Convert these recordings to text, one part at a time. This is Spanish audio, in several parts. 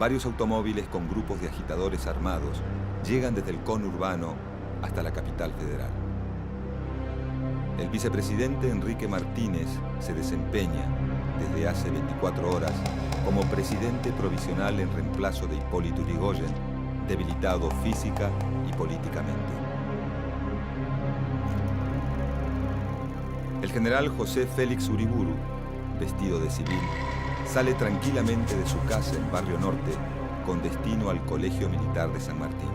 varios automóviles con grupos de agitadores armados llegan desde el conurbano hasta la capital federal. El vicepresidente Enrique Martínez se desempeña desde hace 24 horas como presidente provisional en reemplazo de Hipólito Yrigoyen, debilitado física y políticamente. El general José Félix Uriburu, vestido de civil, sale tranquilamente de su casa en Barrio Norte con destino al Colegio Militar de San Martín.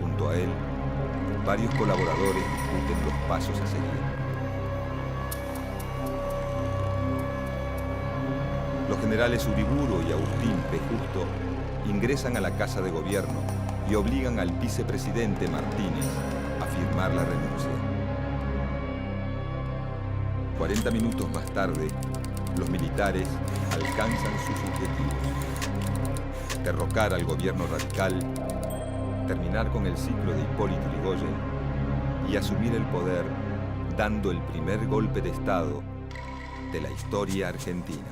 Junto a él, varios colaboradores discuten los pasos a seguir. Los generales Uriburu y Agustín P. Justo ingresan a la Casa de Gobierno y obligan al vicepresidente Martínez a firmar la renuncia. 40 minutos más tarde, los militares alcanzan sus objetivos: derrocar al gobierno radical, terminar con el ciclo de Hipólito Yrigoyen y asumir el poder dando el primer golpe de Estado de la historia argentina.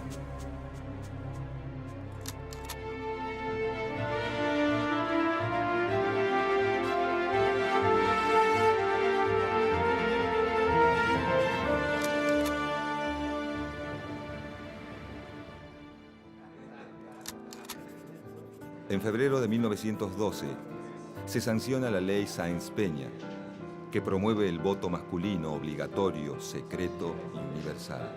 En febrero de 1912, se sanciona la ley Sáenz-Peña, que promueve el voto masculino obligatorio, secreto y universal.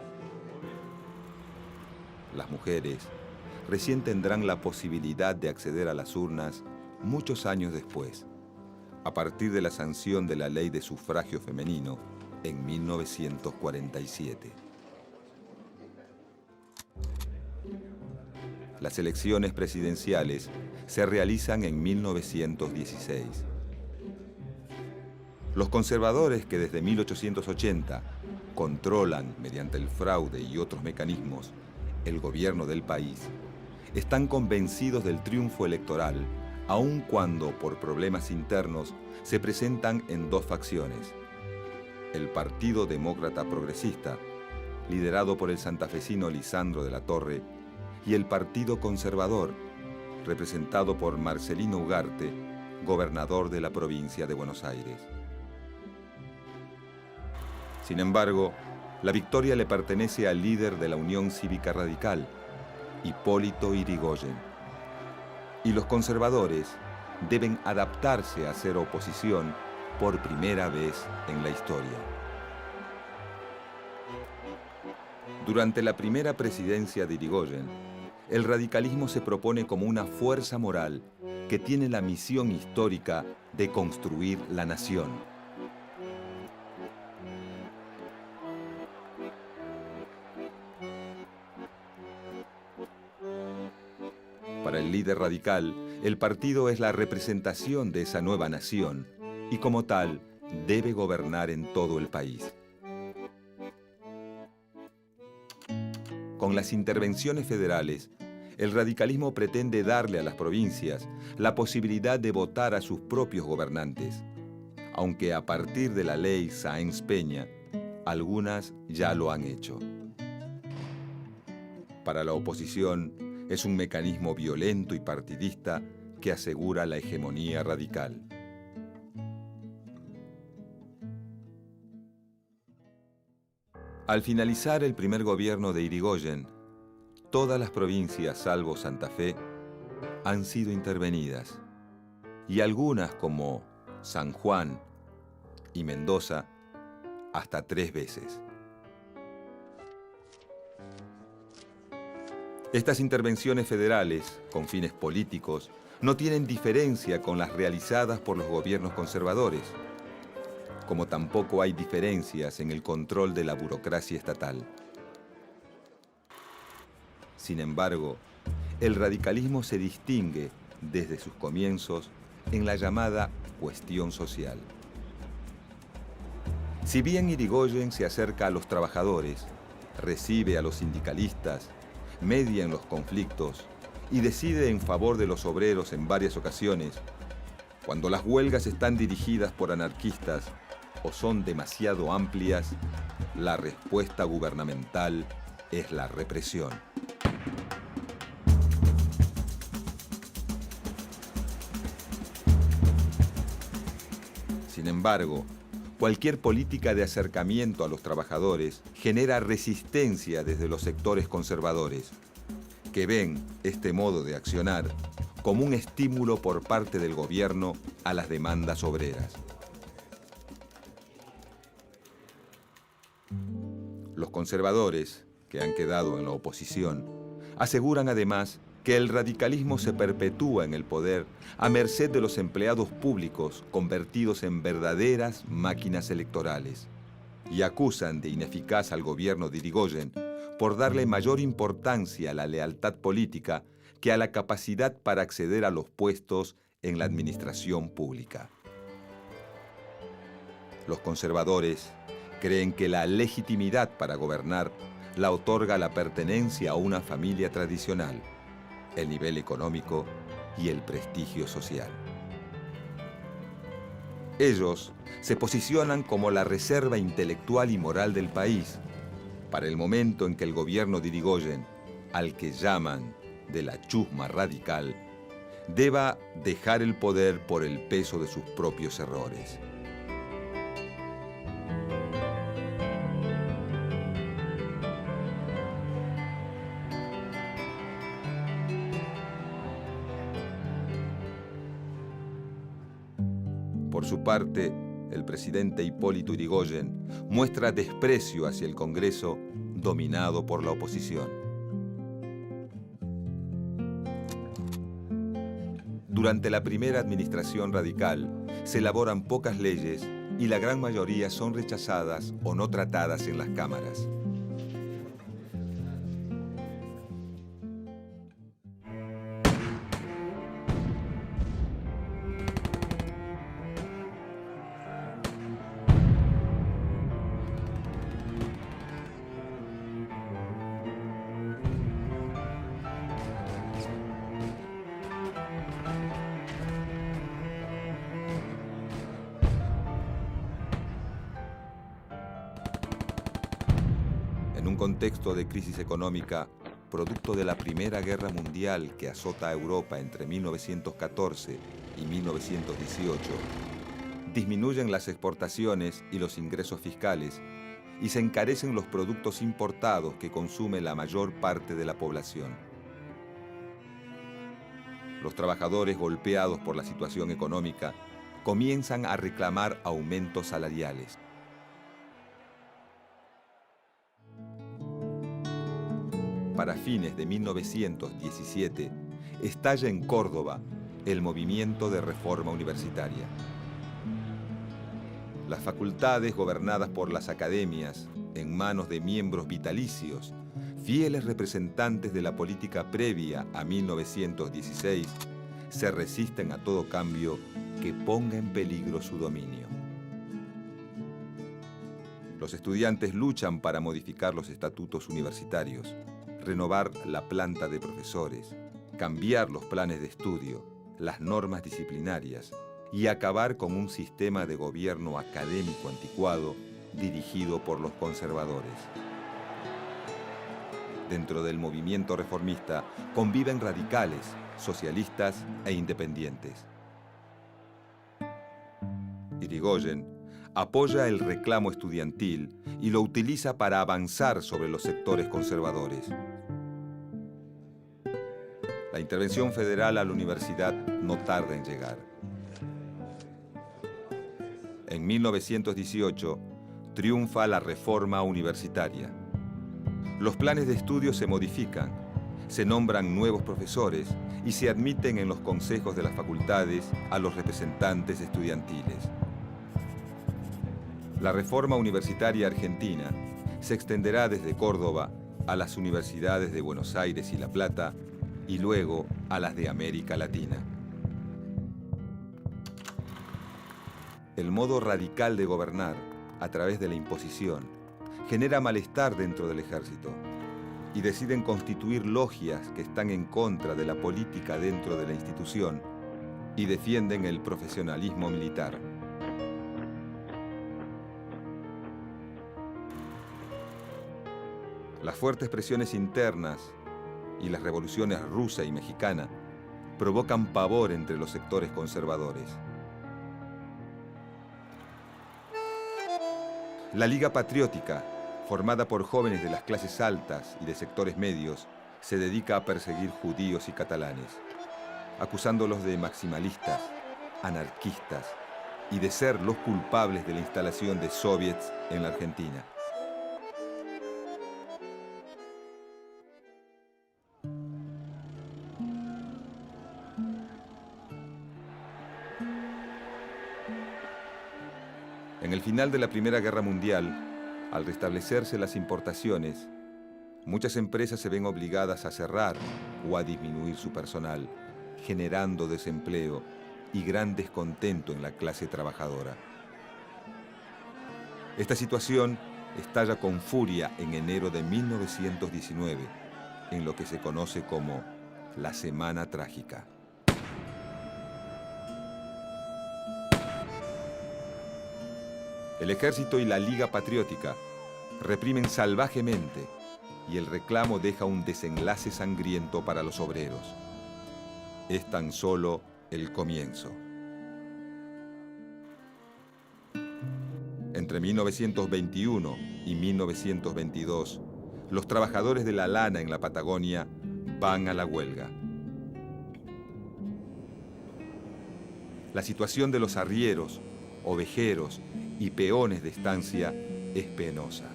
Las mujeres recién tendrán la posibilidad de acceder a las urnas muchos años después, a partir de la sanción de la ley de sufragio femenino en 1947. Las elecciones presidenciales se realizan en 1916. Los conservadores que desde 1880 controlan, mediante el fraude y otros mecanismos, el gobierno del país, están convencidos del triunfo electoral, aun cuando, por problemas internos, se presentan en dos facciones: el Partido Demócrata Progresista, liderado por el santafesino Lisandro de la Torre, y el Partido Conservador, representado por Marcelino Ugarte, gobernador de la provincia de Buenos Aires. Sin embargo, la victoria le pertenece al líder de la Unión Cívica Radical, Hipólito Yrigoyen. Y los conservadores deben adaptarse a hacer oposición por primera vez en la historia. Durante la primera presidencia de Yrigoyen, el radicalismo se propone como una fuerza moral que tiene la misión histórica de construir la nación. Para el líder radical, el partido es la representación de esa nueva nación y como tal debe gobernar en todo el país. Con las intervenciones federales, el radicalismo pretende darle a las provincias la posibilidad de votar a sus propios gobernantes, aunque a partir de la ley Sáenz-Peña, algunas ya lo han hecho. Para la oposición, es un mecanismo violento y partidista que asegura la hegemonía radical. Al finalizar el primer gobierno de Yrigoyen, todas las provincias, salvo Santa Fe, han sido intervenidas, y algunas, como San Juan y Mendoza, hasta 3 veces. Estas intervenciones federales, con fines políticos, no tienen diferencia con las realizadas por los gobiernos conservadores, como tampoco hay diferencias en el control de la burocracia estatal. Sin embargo, el radicalismo se distingue desde sus comienzos en la llamada cuestión social. Si bien Yrigoyen se acerca a los trabajadores, recibe a los sindicalistas, media en los conflictos y decide en favor de los obreros en varias ocasiones, cuando las huelgas están dirigidas por anarquistas o son demasiado amplias, la respuesta gubernamental es la represión. embargo, cualquier política de acercamiento a los trabajadores genera resistencia desde los sectores conservadores, que ven este modo de accionar como un estímulo por parte del gobierno a las demandas obreras. Los conservadores, que han quedado en la oposición, aseguran además que el radicalismo se perpetúa en el poder a merced de los empleados públicos convertidos en verdaderas máquinas electorales, y acusan de ineficaz al gobierno de Irigoyen por darle mayor importancia a la lealtad política que a la capacidad para acceder a los puestos en la administración pública. Los conservadores creen que la legitimidad para gobernar la otorga la pertenencia a una familia tradicional, el nivel económico y el prestigio social. Ellos se posicionan como la reserva intelectual y moral del país para el momento en que el gobierno de Irigoyen, al que llaman de la chusma radical, deba dejar el poder por el peso de sus propios errores. Por su parte, el presidente Hipólito Yrigoyen muestra desprecio hacia el Congreso dominado por la oposición. Durante la primera administración radical se elaboran pocas leyes y la gran mayoría son rechazadas o no tratadas en las cámaras. En un contexto de crisis económica, producto de la Primera Guerra Mundial que azota a Europa entre 1914 y 1918, disminuyen las exportaciones y los ingresos fiscales y se encarecen los productos importados que consume la mayor parte de la población. Los trabajadores golpeados por la situación económica comienzan a reclamar aumentos salariales. Para fines de 1917, estalla en Córdoba el movimiento de reforma universitaria. Las facultades gobernadas por las academias, en manos de miembros vitalicios, fieles representantes de la política previa a 1916, se resisten a todo cambio que ponga en peligro su dominio. Los estudiantes luchan para modificar los estatutos universitarios, renovar la planta de profesores, cambiar los planes de estudio, las normas disciplinarias y acabar con un sistema de gobierno académico anticuado dirigido por los conservadores. Dentro del movimiento reformista conviven radicales, socialistas e independientes. Yrigoyen apoya el reclamo estudiantil y lo utiliza para avanzar sobre los sectores conservadores. La intervención federal a la universidad no tarda en llegar. En 1918 triunfa la reforma universitaria. Los planes de estudio se modifican, se nombran nuevos profesores y se admiten en los consejos de las facultades a los representantes estudiantiles. La reforma universitaria argentina se extenderá desde Córdoba a las universidades de Buenos Aires y La Plata y luego a las de América Latina. El modo radical de gobernar, a través de la imposición, genera malestar dentro del ejército y deciden constituir logias que están en contra de la política dentro de la institución y defienden el profesionalismo militar. Las fuertes presiones internas y las revoluciones rusa y mexicana provocan pavor entre los sectores conservadores. La Liga Patriótica, formada por jóvenes de las clases altas y de sectores medios, se dedica a perseguir judíos y catalanes, acusándolos de maximalistas, anarquistas y de ser los culpables de la instalación de soviets en la Argentina. En el final de la Primera Guerra Mundial, al restablecerse las importaciones, muchas empresas se ven obligadas a cerrar o a disminuir su personal, generando desempleo y gran descontento en la clase trabajadora. Esta situación estalla con furia en enero de 1919, en lo que se conoce como la Semana Trágica. El ejército y la Liga Patriótica reprimen salvajemente y el reclamo deja un desenlace sangriento para los obreros. Es tan solo el comienzo. Entre 1921 y 1922, los trabajadores de la lana en la Patagonia van a la huelga. La situación de los arrieros, ovejeros y peones de estancia es penosa.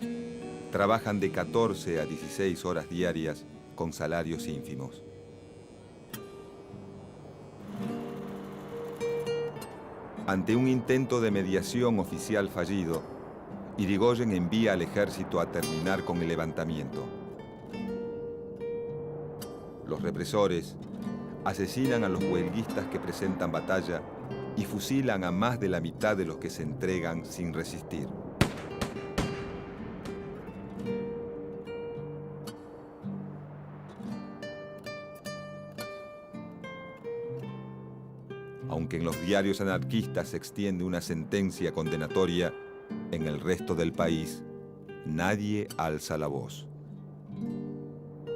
Trabajan de 14 a 16 horas diarias con salarios ínfimos. Ante un intento de mediación oficial fallido, Irigoyen envía al ejército a terminar con el levantamiento. Los represores asesinan a los huelguistas que presentan batalla y fusilan a más de la mitad de los que se entregan sin resistir. Aunque en los diarios anarquistas se extiende una sentencia condenatoria, en el resto del país nadie alza la voz.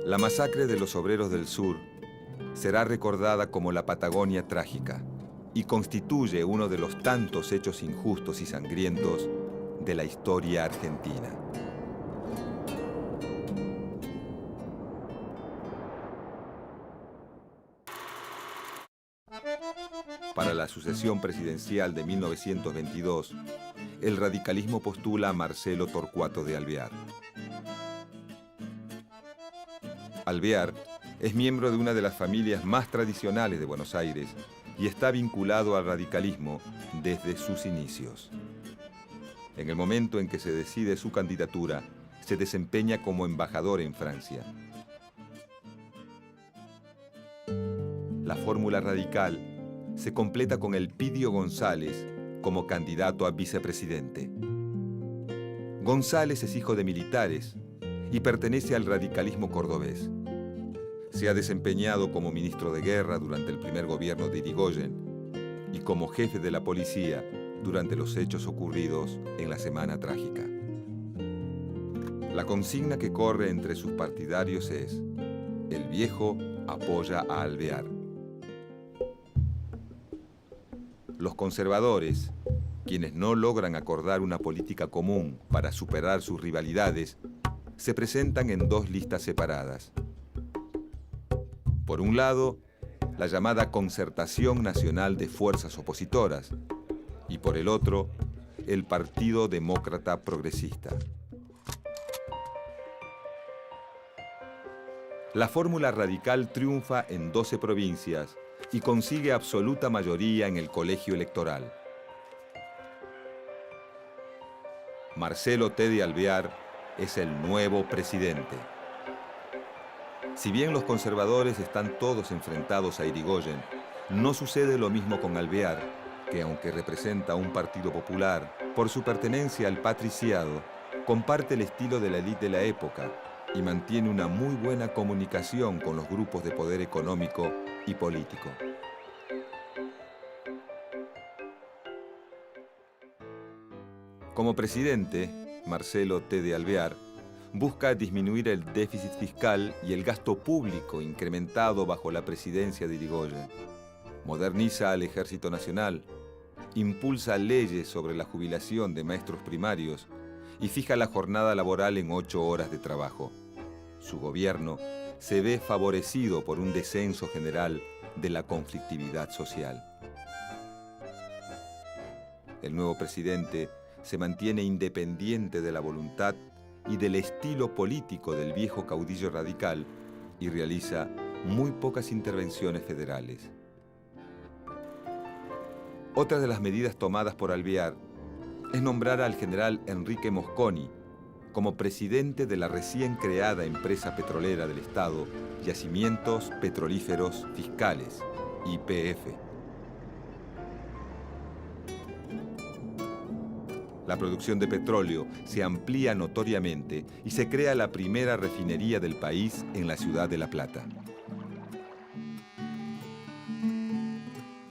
La masacre de los obreros del sur será recordada como la Patagonia Trágica y constituye uno de los tantos hechos injustos y sangrientos de la historia argentina. Para la sucesión presidencial de 1922, el radicalismo postula a Marcelo Torcuato de Alvear. Alvear es miembro de una de las familias más tradicionales de Buenos Aires y está vinculado al radicalismo desde sus inicios. En el momento en que se decide su candidatura, se desempeña como embajador en Francia. La fórmula radical se completa con Elpidio González como candidato a vicepresidente. González es hijo de militares y pertenece al radicalismo cordobés. Se ha desempeñado como ministro de guerra durante el primer gobierno de Irigoyen y como jefe de la policía durante los hechos ocurridos en la Semana Trágica. La consigna que corre entre sus partidarios es: el viejo apoya a Alvear. Los conservadores, quienes no logran acordar una política común para superar sus rivalidades, se presentan en dos listas separadas. Por un lado, la llamada Concertación Nacional de Fuerzas Opositoras, y por el otro, el Partido Demócrata Progresista. La fórmula radical triunfa en 12 provincias y consigue absoluta mayoría en el colegio electoral. Marcelo T. de Alvear es el nuevo presidente. Si bien los conservadores están todos enfrentados a Irigoyen, no sucede lo mismo con Alvear, que aunque representa un partido popular, por su pertenencia al patriciado, comparte el estilo de la élite de la época y mantiene una muy buena comunicación con los grupos de poder económico y político. Como presidente, Marcelo T. de Alvear busca disminuir el déficit fiscal y el gasto público incrementado bajo la presidencia de Irigoyen. Moderniza al Ejército Nacional, impulsa leyes sobre la jubilación de maestros primarios y fija la jornada laboral en 8 horas de trabajo. Su gobierno se ve favorecido por un descenso general de la conflictividad social. El nuevo presidente se mantiene independiente de la voluntad y del estilo político del viejo caudillo radical y realiza muy pocas intervenciones federales. Otra de las medidas tomadas por Alvear es nombrar al general Enrique Mosconi como presidente de la recién creada empresa petrolera del Estado, Yacimientos Petrolíferos Fiscales, YPF. La producción de petróleo se amplía notoriamente y se crea la primera refinería del país en la ciudad de La Plata.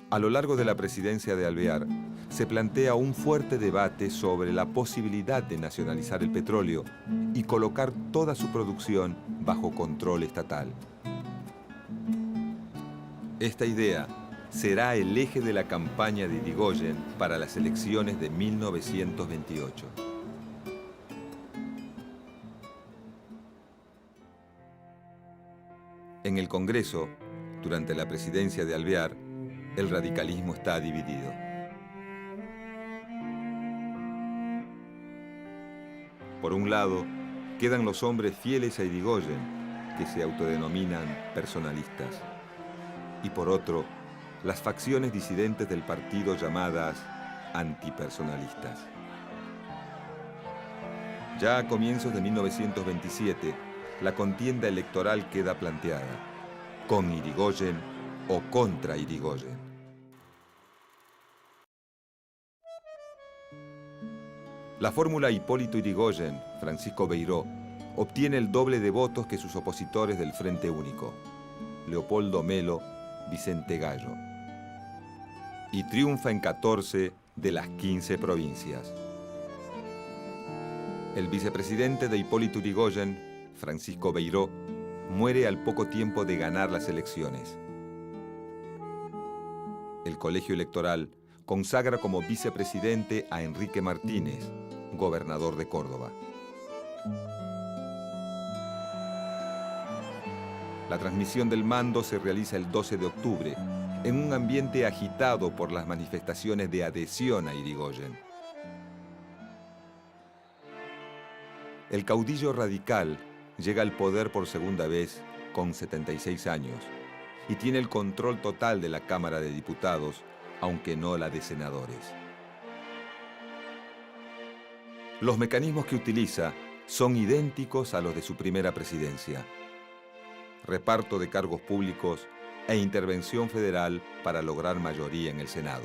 A lo largo de la presidencia de Alvear, se plantea un fuerte debate sobre la posibilidad de nacionalizar el petróleo y colocar toda su producción bajo control estatal. Esta idea será el eje de la campaña de Irigoyen para las elecciones de 1928. En el Congreso, durante la presidencia de Alvear, el radicalismo está dividido. Por un lado, quedan los hombres fieles a Irigoyen, que se autodenominan personalistas. Y por otro, las facciones disidentes del partido llamadas antipersonalistas. Ya a comienzos de 1927, la contienda electoral queda planteada, con Irigoyen o contra Irigoyen. La fórmula Hipólito Yrigoyen, Francisco Beiró, obtiene el doble de votos que sus opositores del Frente Único, Leopoldo Melo, Vicente Gallo, y triunfa en 14 de las 15 provincias. El vicepresidente de Hipólito Yrigoyen, Francisco Beiró, muere al poco tiempo de ganar las elecciones. El colegio electoral consagra como vicepresidente a Enrique Martínez, gobernador de Córdoba. La transmisión del mando se realiza el 12 de octubre, en un ambiente agitado por las manifestaciones de adhesión a Irigoyen. El caudillo radical llega al poder por segunda vez con 76 años y tiene el control total de la Cámara de Diputados, aunque no la de senadores. Los mecanismos que utiliza son idénticos a los de su primera presidencia: reparto de cargos públicos e intervención federal para lograr mayoría en el Senado.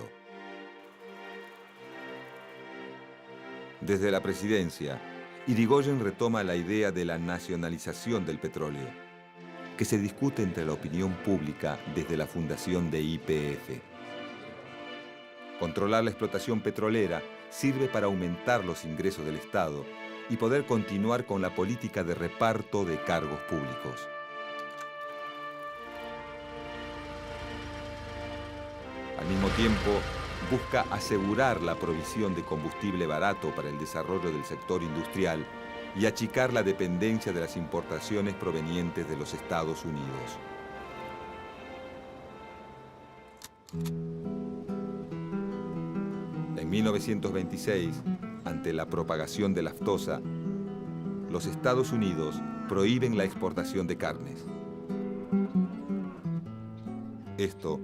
Desde la presidencia, Irigoyen retoma la idea de la nacionalización del petróleo, que se discute entre la opinión pública desde la fundación de YPF. Controlar la explotación petrolera sirve para aumentar los ingresos del Estado y poder continuar con la política de reparto de cargos públicos. Al mismo tiempo, busca asegurar la provisión de combustible barato para el desarrollo del sector industrial y achicar la dependencia de las importaciones provenientes de los Estados Unidos. En 1926, ante la propagación de la aftosa, los Estados Unidos prohíben la exportación de carnes. Esto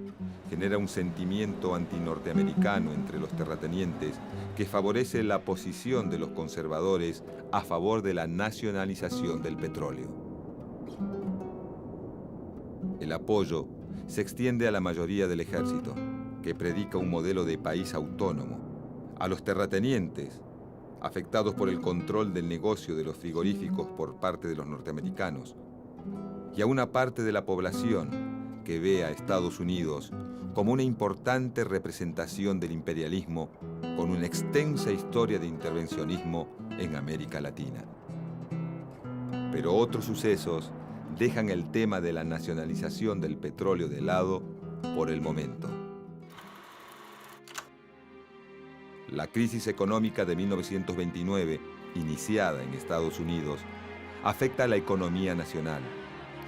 genera un sentimiento antinorteamericano entre los terratenientes que favorece la posición de los conservadores a favor de la nacionalización del petróleo. El apoyo se extiende a la mayoría del ejército, que predica un modelo de país autónomo, a los terratenientes, afectados por el control del negocio de los frigoríficos por parte de los norteamericanos, y a una parte de la población que ve a Estados Unidos como una importante representación del imperialismo con una extensa historia de intervencionismo en América Latina. Pero otros sucesos dejan el tema de la nacionalización del petróleo de lado por el momento. La crisis económica de 1929 iniciada en Estados Unidos, afecta a la economía nacional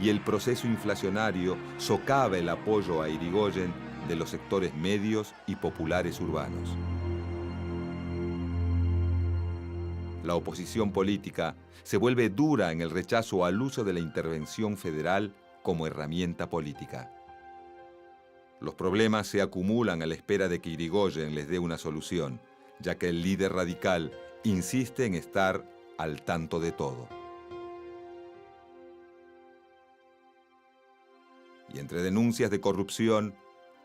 y el proceso inflacionario socava el apoyo a Irigoyen de los sectores medios y populares urbanos. La oposición política se vuelve dura en el rechazo al uso de la intervención federal como herramienta política. Los problemas se acumulan a la espera de que Irigoyen les dé una solución, ya que el líder radical insiste en estar al tanto de todo. Y entre denuncias de corrupción,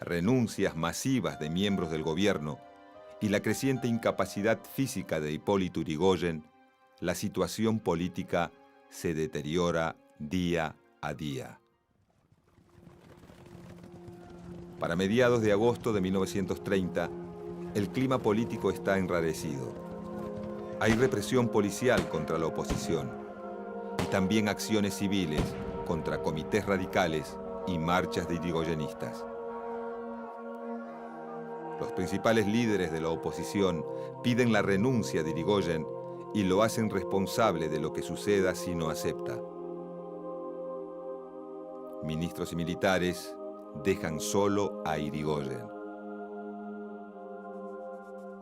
renuncias masivas de miembros del gobierno y la creciente incapacidad física de Hipólito Yrigoyen, la situación política se deteriora día a día. Para mediados de agosto de 1930, el clima político está enrarecido. Hay represión policial contra la oposición y también acciones civiles contra comités radicales y marchas de irigoyenistas. Los principales líderes de la oposición piden la renuncia de Irigoyen y lo hacen responsable de lo que suceda si no acepta. Ministros y militares dejan solo a Irigoyen.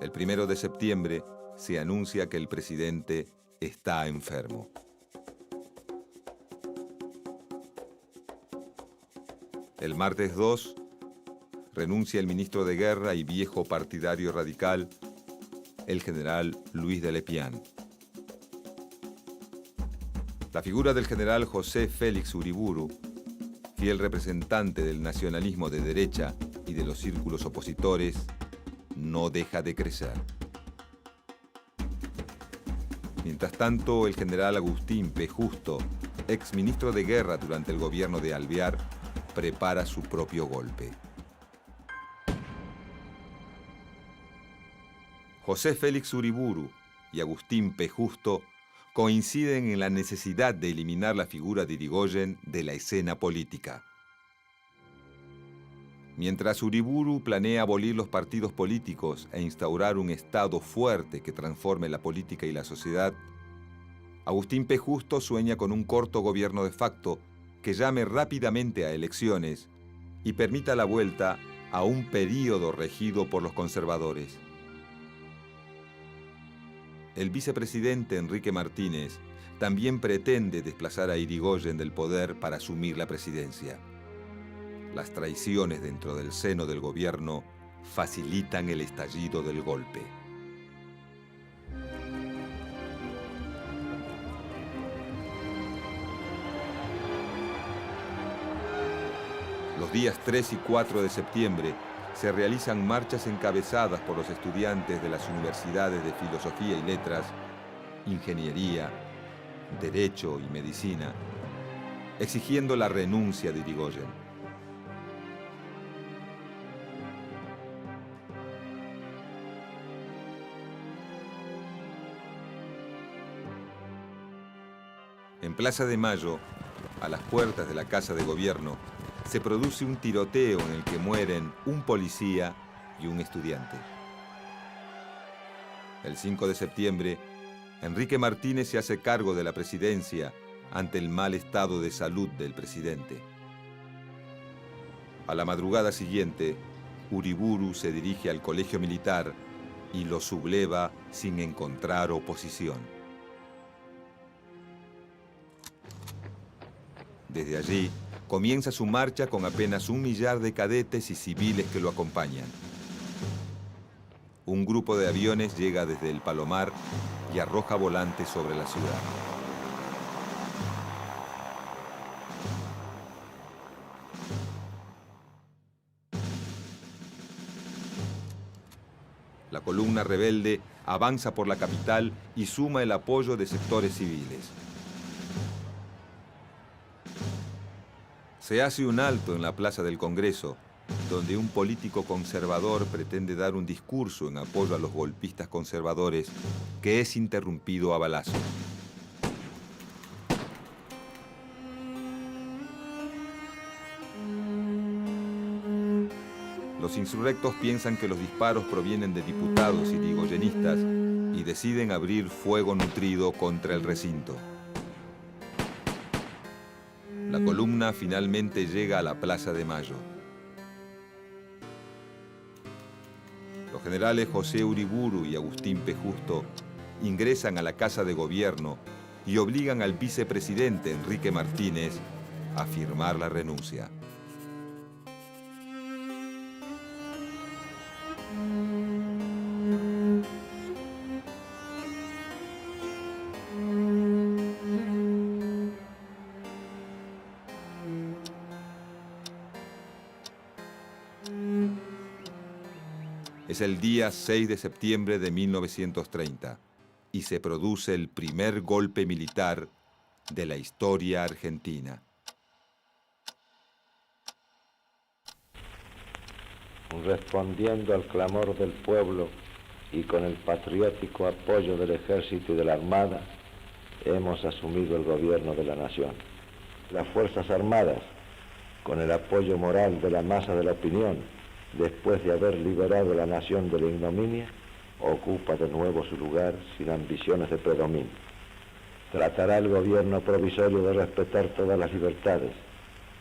El 1 de septiembre se anuncia que el presidente está enfermo. El martes 2, renuncia el ministro de Guerra y viejo partidario radical, el general Luis de Lepián. La figura del general José Félix Uriburu, fiel representante del nacionalismo de derecha y de los círculos opositores, no deja de crecer. Mientras tanto, el general Agustín P. Justo, ex ministro de Guerra durante el gobierno de Alvear, prepara su propio golpe. José Félix Uriburu y Agustín P. Justo coinciden en la necesidad de eliminar la figura de Irigoyen de la escena política. Mientras Uriburu planea abolir los partidos políticos e instaurar un Estado fuerte que transforme la política y la sociedad, Agustín P. Justo sueña con un corto gobierno de facto que llame rápidamente a elecciones y permita la vuelta a un período regido por los conservadores. El vicepresidente Enrique Martínez también pretende desplazar a Irigoyen del poder para asumir la presidencia. Las traiciones dentro del seno del gobierno facilitan el estallido del golpe. Los días 3 y 4 de septiembre se realizan marchas encabezadas por los estudiantes de las universidades de Filosofía y Letras, Ingeniería, Derecho y Medicina, exigiendo la renuncia de Irigoyen. En Plaza de Mayo, a las puertas de la Casa de Gobierno, se produce un tiroteo en el que mueren un policía y un estudiante. El 5 de septiembre, Enrique Martínez se hace cargo de la presidencia ante el mal estado de salud del presidente. A la madrugada siguiente, Uriburu se dirige al colegio militar y lo subleva sin encontrar oposición. Desde allí, comienza su marcha con apenas 1 millar de cadetes y civiles que lo acompañan. Un grupo de aviones llega desde el Palomar y arroja volantes sobre la ciudad. La columna rebelde avanza por la capital y suma el apoyo de sectores civiles. Se hace un alto en la Plaza del Congreso, donde un político conservador pretende dar un discurso en apoyo a los golpistas conservadores, que es interrumpido a balazos. Los insurrectos piensan que los disparos provienen de diputados irigoyenistas y y deciden abrir fuego nutrido contra el recinto. La columna finalmente llega a la Plaza de Mayo. Los generales José Uriburu y Agustín P. Justo ingresan a la Casa de Gobierno y obligan al vicepresidente Enrique Martínez a firmar la renuncia. Es el día 6 de septiembre de 1930 y se produce el primer golpe militar de la historia argentina. Respondiendo al clamor del pueblo y con el patriótico apoyo del Ejército y de la Armada, hemos asumido el gobierno de la nación. Las Fuerzas Armadas, con el apoyo moral de la masa de la opinión, después de haber liberado a la nación de la ignominia, ocupa de nuevo su lugar sin ambiciones de predominio. Tratará el gobierno provisorio de respetar todas las libertades,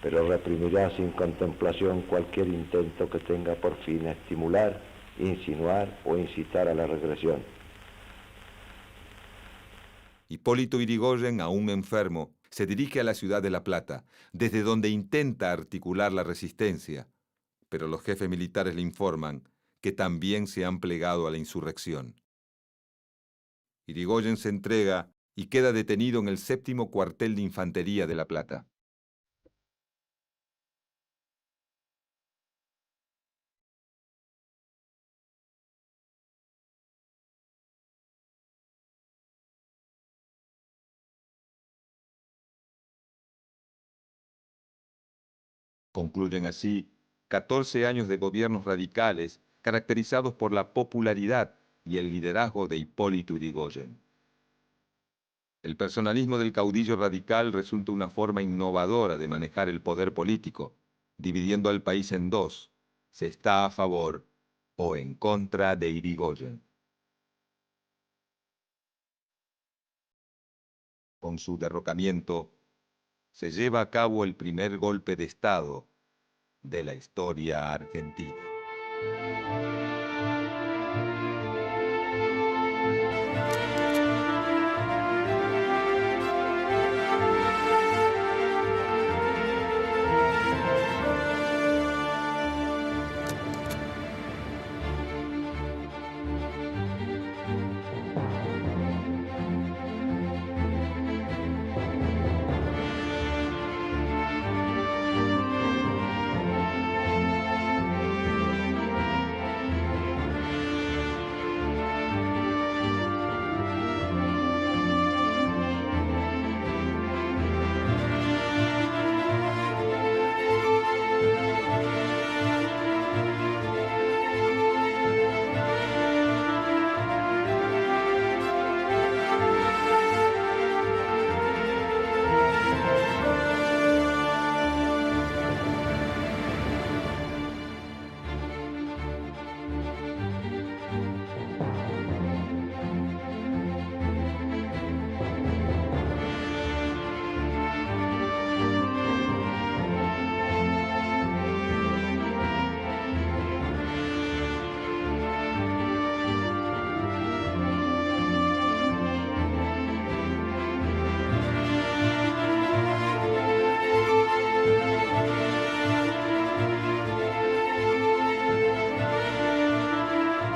pero reprimirá sin contemplación cualquier intento que tenga por fin estimular, insinuar o incitar a la regresión. Hipólito Yrigoyen, aún enfermo, se dirige a la ciudad de La Plata, desde donde intenta articular la resistencia, pero los jefes militares le informan que también se han plegado a la insurrección. Yrigoyen se entrega y queda detenido en el 7º cuartel de infantería de La Plata. Concluyen así 14 años de gobiernos radicales caracterizados por la popularidad y el liderazgo de Hipólito Yrigoyen. El personalismo del caudillo radical resulta una forma innovadora de manejar el poder político, dividiendo al país en dos: se está a favor o en contra de Yrigoyen. Con su derrocamiento, se lleva a cabo el primer golpe de Estado de la historia argentina.